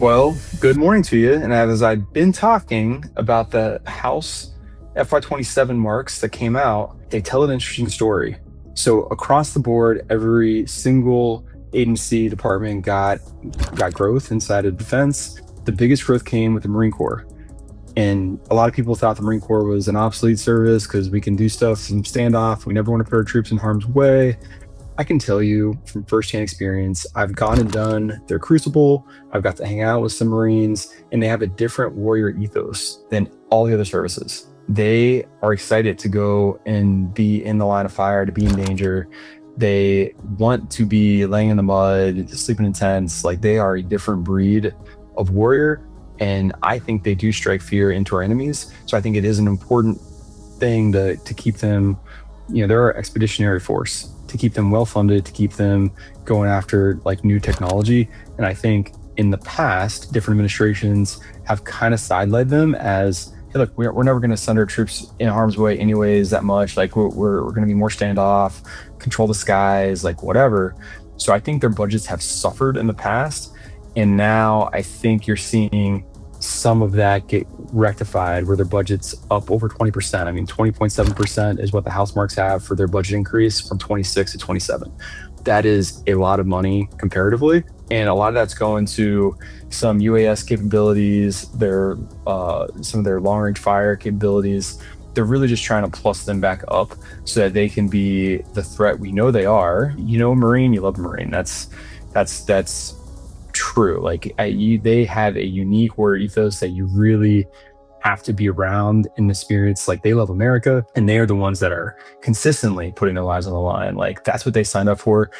Well, good morning to you. And as I've been talking about the House FY27 marks that came out, they tell an interesting story. So across the board, every single agency department got growth inside of defense. The biggest growth came with the Marine Corps. And a lot of people thought the Marine Corps was an obsolete service because we can do stuff from standoff. We never want to put our troops in harm's way. I can tell you from firsthand experience, I've gone and done their crucible. I've got to hang out with some Marines, and they have a different warrior ethos than all the other services. They are excited to go and be in the line of fire, to be in danger. They want to be laying in the mud, sleeping in tents. Like, they are a different breed of warrior. And I think they do strike fear into our enemies. So I think it is an important thing to keep them, they're our expeditionary force, to keep them well-funded, to keep them going after like new technology. And I think in the past, different administrations have kind of sidelined them as, hey, look, we're never going to send our troops in harm's way anyways that much. Like we're going to be more standoff, control the skies, like whatever. So I think their budgets have suffered in the past. And now I think you're seeing some of that get rectified where their budget's up over 20%. I mean, 20.7% is what the House marks have for their budget increase from 26 to 27. That is a lot of money comparatively. And a lot of that's going to some UAS capabilities, some of their long range fire capabilities. They're really just trying to plus them back up so that they can be the threat we know they are. Marine, you love Marine. That's true. Like they have a unique warrior ethos that you really have to be around and experience. Like, they love America, and they are the ones that are consistently putting their lives on the line. Like, that's what they signed up for.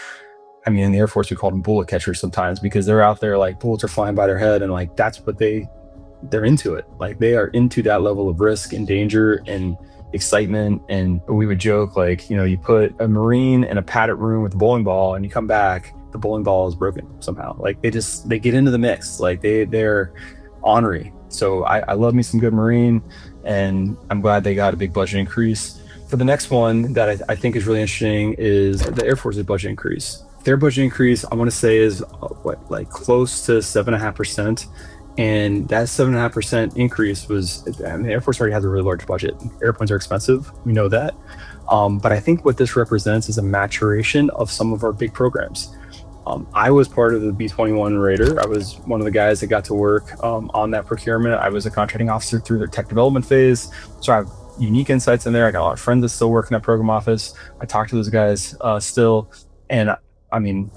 I mean, in the Air Force, we call them bullet catchers sometimes because they're out there, like, bullets are flying by their head, and like that's what they're into it. Like, they are into that level of risk and danger and excitement. And we would joke, like, you put a Marine in a padded room with a bowling ball and you come back, the bowling ball is broken somehow. Like, they get into the mix. Like, they're ornery. So I love me some good Marine, and I'm glad they got a big budget increase. For the next one that I think is really interesting is the Air Force's budget increase. Their budget increase, I want to say, is close to 7.5%. And that 7.5% increase was, the Air Force already has a really large budget. Airplanes are expensive. We know that. But I think what this represents is a maturation of some of our big programs. I was part of the B-21 Raider. I was one of the guys that got to work on that procurement. I was a contracting officer through their tech development phase. So I have unique insights in there. I got a lot of friends that still work in that program office. I talk to those guys still. And I mean,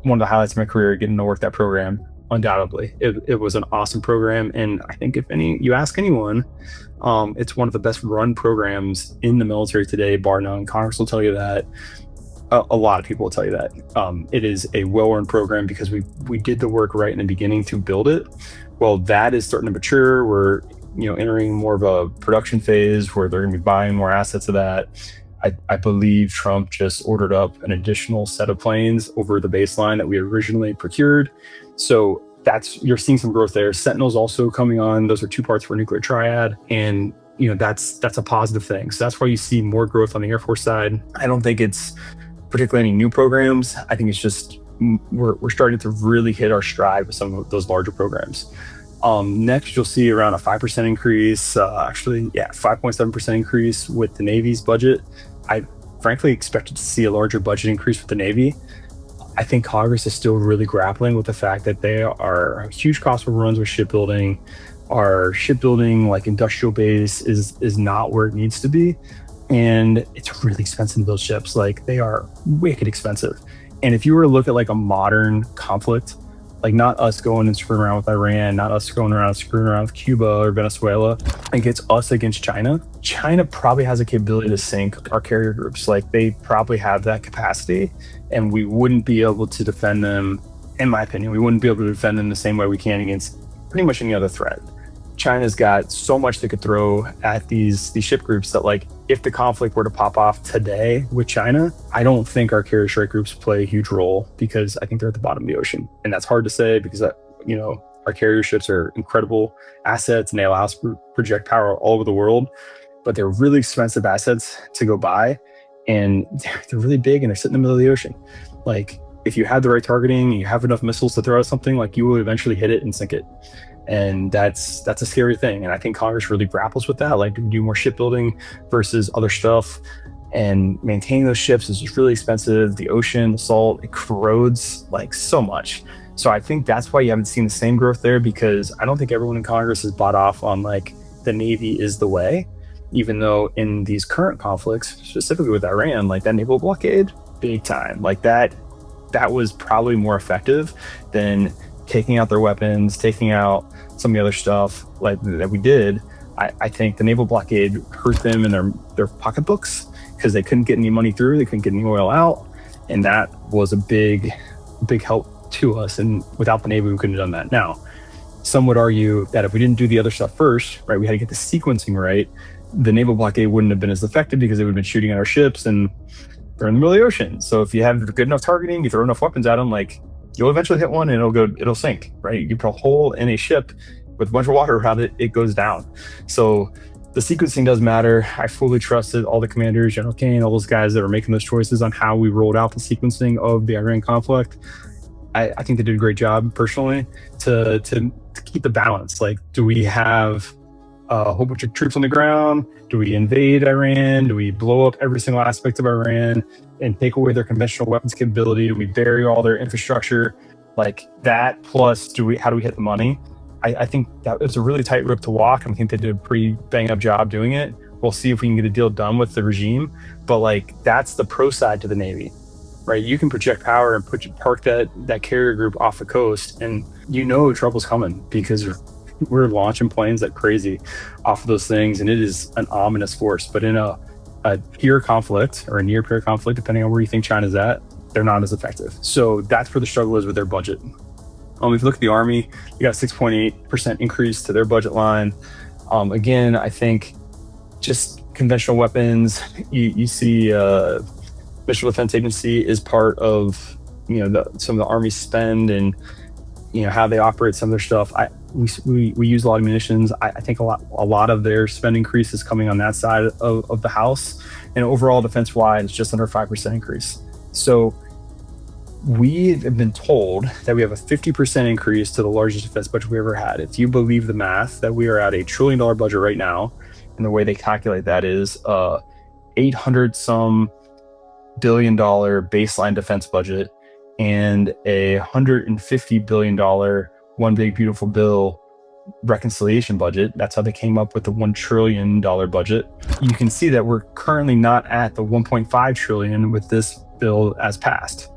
one of the highlights of my career, getting to work that program, undoubtedly. It was an awesome program. And I think if you ask anyone, it's one of the best run programs in the military today, bar none. Congress will tell you that. A lot of people will tell you that. It is a well-run program because we did the work right in the beginning to build it. Well, that is starting to mature. We're entering more of a production phase where they're going to be buying more assets of that. I believe Trump just ordered up an additional set of planes over the baseline that we originally procured. So you're seeing some growth there. Sentinel's also coming on. Those are two parts for nuclear triad, and that's a positive thing. So that's why you see more growth on the Air Force side. I don't think it's particularly any new programs. I think it's just we're starting to really hit our stride with some of those larger programs. Next, you'll see around a 5% increase, 5.7% increase with the Navy's budget. I frankly expected to see a larger budget increase with the Navy. I think Congress is still really grappling with the fact that they are a huge cost overruns with shipbuilding. Our shipbuilding, like industrial base, is not where it needs to be. And it's really expensive to build ships. Like, they are wicked expensive. And if you were to look at like a modern conflict, like not us going and screwing around with Iran, not us going around screwing around with Cuba or Venezuela, like it's us against China. China probably has a capability to sink our carrier groups. Like, they probably have that capacity, and we wouldn't be able to defend them. In my opinion, we wouldn't be able to defend them the same way we can against pretty much any other threat. China's got so much they could throw at these ship groups that, like, if the conflict were to pop off today with China, I don't think our carrier strike groups play a huge role, because I think they're at the bottom of the ocean. And that's hard to say because, our carrier ships are incredible assets and they allow us to project power all over the world, but they're really expensive assets to go buy, and they're really big and they're sitting in the middle of the ocean. Like, if you had the right targeting, you have enough missiles to throw at something, like you will eventually hit it and sink it. And that's a scary thing. And I think Congress really grapples with that, like do more shipbuilding versus other stuff. And maintaining those ships is just really expensive. The ocean, the salt, it corrodes like so much. So I think that's why you haven't seen the same growth there, because I don't think everyone in Congress has bought off on like the Navy is the way, even though in these current conflicts, specifically with Iran, like that naval blockade, big time, like that was probably more effective than taking out their weapons, taking out some of the other stuff like that we did. I think the naval blockade hurt them in their pocketbooks because they couldn't get any money through, they couldn't get any oil out, and that was a big help to us. And without the Navy, we couldn't have done that. Now, some would argue that if we didn't do the other stuff first, right, we had to get the sequencing right, the naval blockade wouldn't have been as effective because they would have been shooting at our ships and they're in the middle of the ocean. So if you have good enough targeting, you throw enough weapons at them, like you'll eventually hit one and it'll sink, right? You put a hole in a ship with a bunch of water around it, it goes down. So the sequencing does matter. I fully trusted all the commanders, General Kane, all those guys that were making those choices on how we rolled out the sequencing of the Iran conflict. I think they did a great job personally to keep the balance. Like, do we have a whole bunch of troops on the ground? Do we invade Iran? Do we blow up every single aspect of Iran and take away their conventional weapons capability? Do we bury all their infrastructure? Like that, plus how do we hit the money? I think that it's a really tight rope to walk. I think they did a pretty bang up job doing it. We'll see if we can get a deal done with the regime. But like, that's the pro side to the Navy, right? You can project power and park that carrier group off the coast, and trouble's coming because we're launching planes like crazy off of those things, and it is an ominous force. But in a peer conflict or a near peer conflict, depending on where you think China's at, they're not as effective. So that's where the struggle is with their budget. If you look at the Army, you got a 6.8% increase to their budget line. Again, I think just conventional weapons, you see Missile Defense Agency is part of some of the Army spend and how they operate some of their stuff. We use a lot of munitions. I think a lot of their spend increase is coming on that side of the house, and overall defense wide, it's just under 5% increase. So we have been told that we have a 50% increase to the largest defense budget we ever had. If you believe the math, that we are at $1 trillion budget right now, and the way they calculate that is 800 some billion dollar baseline defense budget and a $150 billion one big beautiful bill reconciliation budget. That's how they came up with the $1 trillion budget. You can see that we're currently not at the 1.5 trillion with this bill as passed.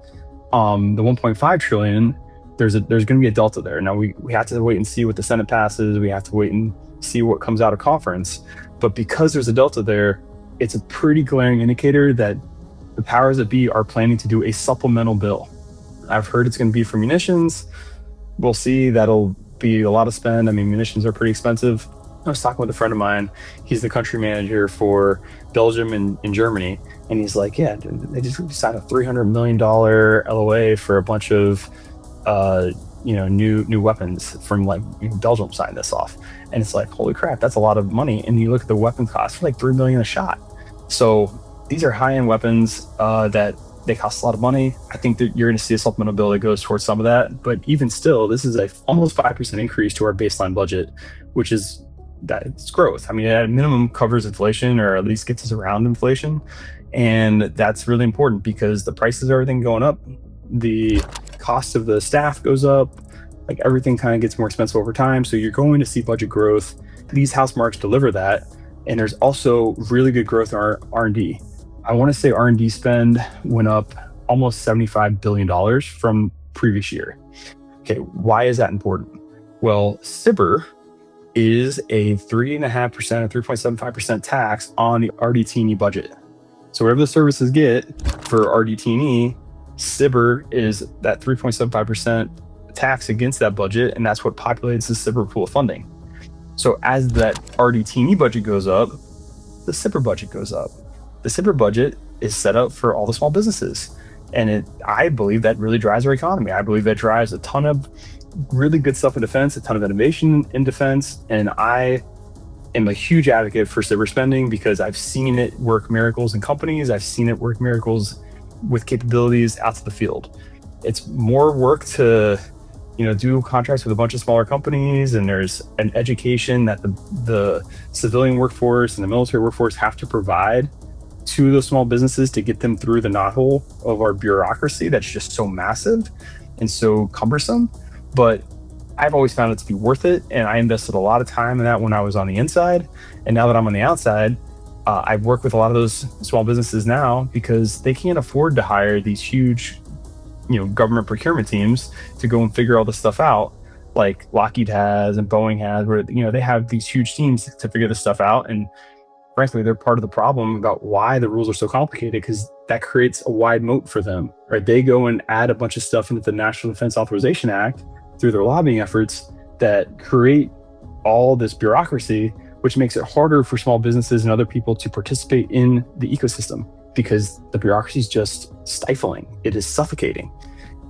The 1.5 trillion, there's going to be a delta there. Now we have to wait and see what the Senate passes. We have to wait and see what comes out of conference. But because there's a delta there, it's a pretty glaring indicator that the powers that be are planning to do a supplemental bill. I've heard it's going to be for munitions. We'll see. That'll be a lot of spend. I mean, munitions are pretty expensive. I was talking with a friend of mine. He's the country manager for Belgium and Germany. And he's like, yeah, they just signed a $300 million LOA for a bunch of, new weapons from like Belgium signed this off. And it's like, holy crap, that's a lot of money. And you look at the weapon cost, like $3 million a shot. So these are high-end weapons that they cost a lot of money. I think that you're going to see a supplemental bill that goes towards some of that. But even still, this is a almost 5% increase to our baseline budget, which is it's growth. I mean, at a minimum covers inflation, or at least gets us around inflation. And that's really important because the prices of everything going up, the cost of the staff goes up, like everything kind of gets more expensive over time. So you're going to see budget growth. These house marks deliver that. And there's also really good growth in our R&D. I want to say R&D spend went up almost $75 billion from previous year. Okay, why is that important? Well, SBIR is a 3.5% or 3.75% tax on the RDT&E budget. So whatever the services get for RDT&E, SBIR is that 3.75% tax against that budget, and that's what populates the SBIR pool of funding. So as that RDT&E budget goes up, the SBIR budget goes up. The SBIR budget is set up for all the small businesses. And I believe that really drives our economy. I believe that drives a ton of really good stuff in defense, a ton of innovation in defense. And I am a huge advocate for SBIR spending because I've seen it work miracles in companies. I've seen it work miracles with capabilities out to the field. it's more work to, do contracts with a bunch of smaller companies, and there's an education that the civilian workforce and the military workforce have to provide to those small businesses to get them through the knothole of our bureaucracy that's just so massive and so cumbersome. But I've always found it to be worth it, and I invested a lot of time in that when I was on the inside. And now that I'm on the outside, I work with a lot of those small businesses now because they can't afford to hire these huge, government procurement teams to go and figure all this stuff out, like Lockheed has and Boeing has, where they have these huge teams to figure this stuff out. And frankly, they're part of the problem about why the rules are so complicated, because that creates a wide moat for them, right? They go and add a bunch of stuff into the National Defense Authorization Act through their lobbying efforts that create all this bureaucracy, which makes it harder for small businesses and other people to participate in the ecosystem, because the bureaucracy is just stifling. It is suffocating.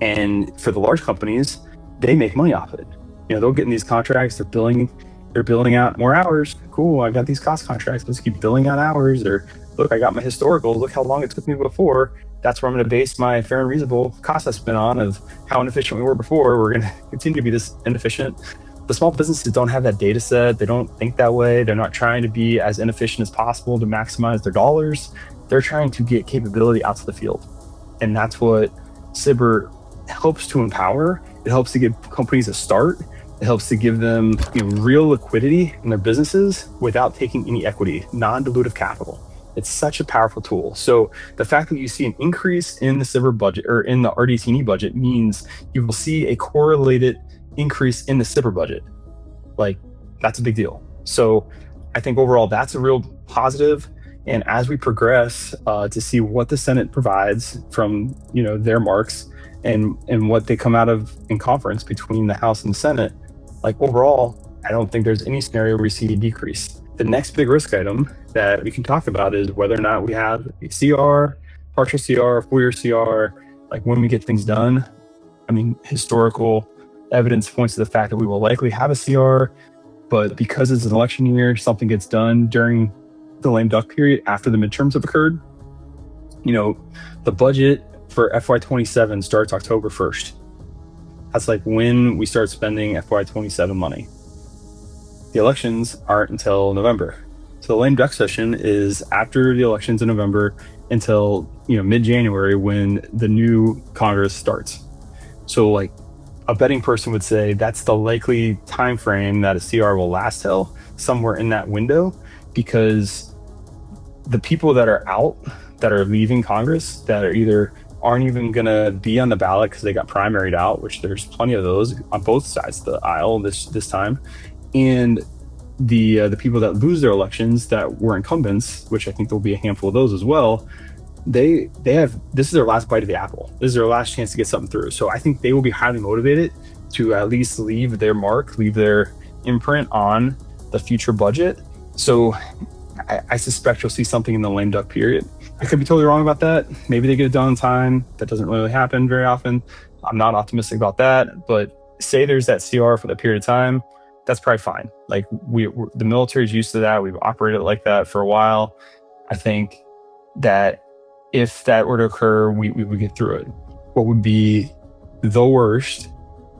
And for the large companies, they make money off it. They'll get in these contracts, they're billing out more hours. Cool, I got these cost contracts, let's keep billing out hours. Or look, I got my historical, look how long it took me before. That's where I'm going to base my fair and reasonable cost estimate on, of how inefficient we were before. We're going to continue to be this inefficient. The small businesses don't have that data set. They don't think that way. They're not trying to be as inefficient as possible to maximize their dollars. They're trying to get capability out to the field. And that's what SBIR helps to empower. It helps to give companies a start. It helps to give them real liquidity in their businesses without taking any equity, non-dilutive capital. It's such a powerful tool. So the fact that you see an increase in the SBIR budget, or in the RDT&E budget, means you will see a correlated increase in the SBIR budget. Like, that's a big deal. So I think overall that's a real positive. And as we progress to see what the Senate provides from their marks and what they come out of in conference between the House and the Senate, like overall, I don't think there's any scenario where we see a decrease. The next big risk item that we can talk about is whether or not we have a CR, partial CR, full-year CR, like when we get things done. I mean, historical evidence points to the fact that we will likely have a CR, but because it's an election year, something gets done during the lame duck period after the midterms have occurred. The budget for FY27 starts October 1st. That's like when we start spending FY27 money. The elections aren't until November. So the lame duck session is after the elections in November until mid-January, when the new Congress starts. So like a betting person would say that's the likely time frame that a CR will last till, somewhere in that window, because the people that are out, that are leaving Congress, that are either aren't even going to be on the ballot because they got primaried out, which there's plenty of those on both sides of the aisle this time, and the people that lose their elections that were incumbents, which I think there'll be a handful of those as well, they have, this is their last bite of the apple. This is their last chance to get something through. So I think they will be highly motivated to at least leave their mark, leave their imprint on the future budget. So I suspect you'll see something in the lame duck period. I could be totally wrong about that. Maybe they get it done in time. That doesn't really happen very often. I'm not optimistic about that, but say there's that CR for that period of time, that's probably fine. Like the military is used to that. We've operated like that for a while. I think that if that were to occur, we would get through it. What would be the worst,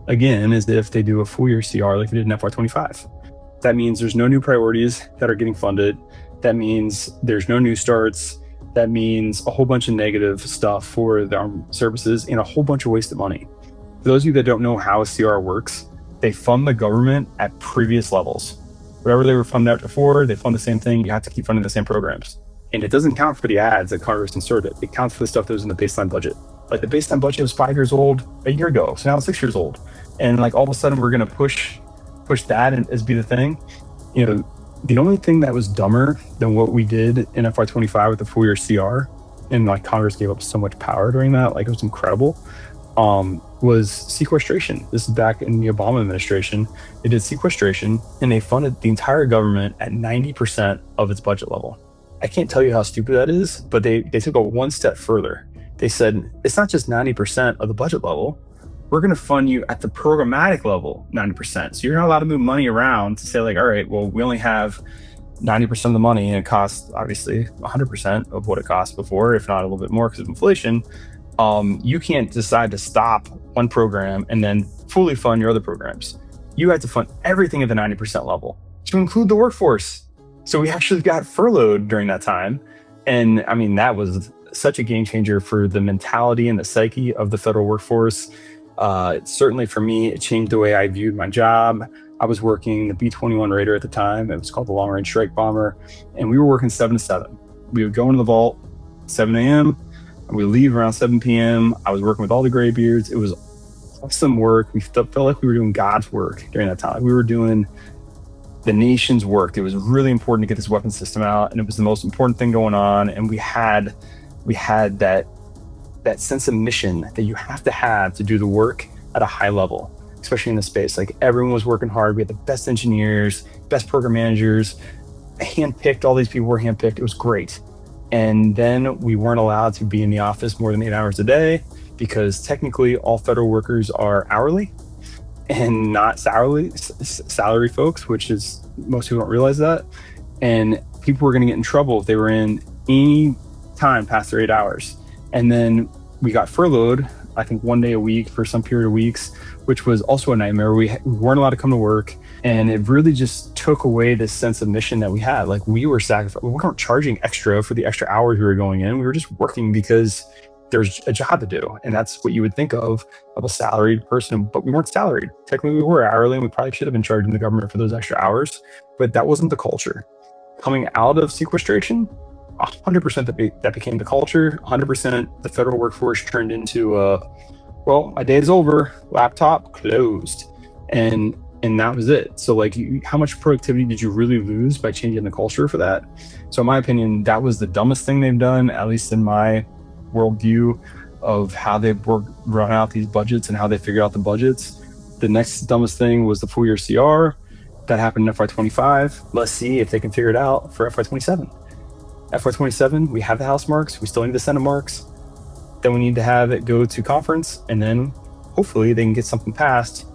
again, is if they do a full year CR like they did in FY25. That means there's no new priorities that are getting funded. That means there's no new starts. That means a whole bunch of negative stuff for the armed services and a whole bunch of wasted money. For those of you that don't know how a CR works, they fund the government at previous levels. Whatever they were funded out before, they fund the same thing. You have to keep funding the same programs. And it doesn't count for the ads that Congress inserted. It counts for the stuff that was in the baseline budget. Like the baseline budget was 5 years old a year ago, so now it's 6 years old. And like all of a sudden we're gonna push that and as be the thing. The only thing that was dumber than what we did in FY25 with the full year CR, and like Congress gave up so much power during that, like it was incredible, was sequestration. This is back in the Obama administration. They did sequestration and they funded the entire government at 90% of its budget level. I can't tell you how stupid that is, but they took it one step further. They said, it's not just 90% of the budget level. We're going to fund you at the programmatic level 90%. So you're not allowed to move money around to say like, all right, well, we only have 90% of the money and it costs obviously 100% of what it cost before, if not a little bit more because of inflation. You can't decide to stop one program and then fully fund your other programs. You had to fund everything at the 90% level to include the workforce. So we actually got furloughed during that time. And I mean, that was such a game changer for the mentality and the psyche of the federal workforce. Certainly for me, it changed the way I viewed my job. I was working the B-21 Raider at the time. It was called the Long Range Strike Bomber. And we were working 7 to 7. We would go into the vault 7 a.m. We would leave around 7 p.m. I was working with all the graybeards. It was awesome work. We felt like we were doing God's work during that time. We were doing the nation's work. It was really important to get this weapon system out, and it was the most important thing going on. And we had that sense of mission that you have to do the work at a high level, especially in the space. Like, everyone was working hard. We had the best engineers, best program managers, handpicked. All these people were handpicked. It was great. And then we weren't allowed to be in the office more than 8 hours a day, because technically all federal workers are hourly and not salary folks, which is, most people don't realize that. And people were going to get in trouble if they were in any time past their 8 hours. And then we got furloughed, I think 1 day a week for some period of weeks, which was also a nightmare. We weren't allowed to come to work. And it really just took away this sense of mission that we had. Like, we were sacrificing. We weren't charging extra for the extra hours we were going in. We were just working because there's a job to do. And that's what you would think of a salaried person, but we weren't salaried. Technically, we were hourly, and we probably should have been charging the government for those extra hours, but that wasn't the culture. Coming out of sequestration, 100% that became the culture. 100% the federal workforce turned into well, my day is over, laptop closed. And that was it. So, like, how much productivity did you really lose by changing the culture for that? So in my opinion, that was the dumbest thing they've done, at least in my worldview of how they've run out these budgets and how they figured out the budgets. The next dumbest thing was the full-year CR. That happened in FY25. Let's see if they can figure it out for FY27. FY27, we have the House marks. We still need the Senate marks. Then we need to have it go to conference, and then hopefully they can get something passed.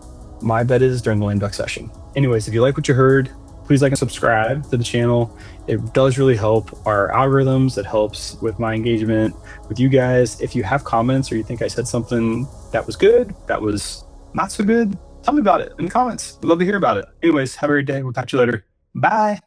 My bet is during the lame duck session. Anyways, if you like what you heard, please like and subscribe to the channel. It does really help our algorithms. It helps with my engagement with you guys. If you have comments, or you think I said something that was good, that was not so good, tell me about it in the comments. We'd love to hear about it. Anyways, have a great day. We'll talk to you later. Bye.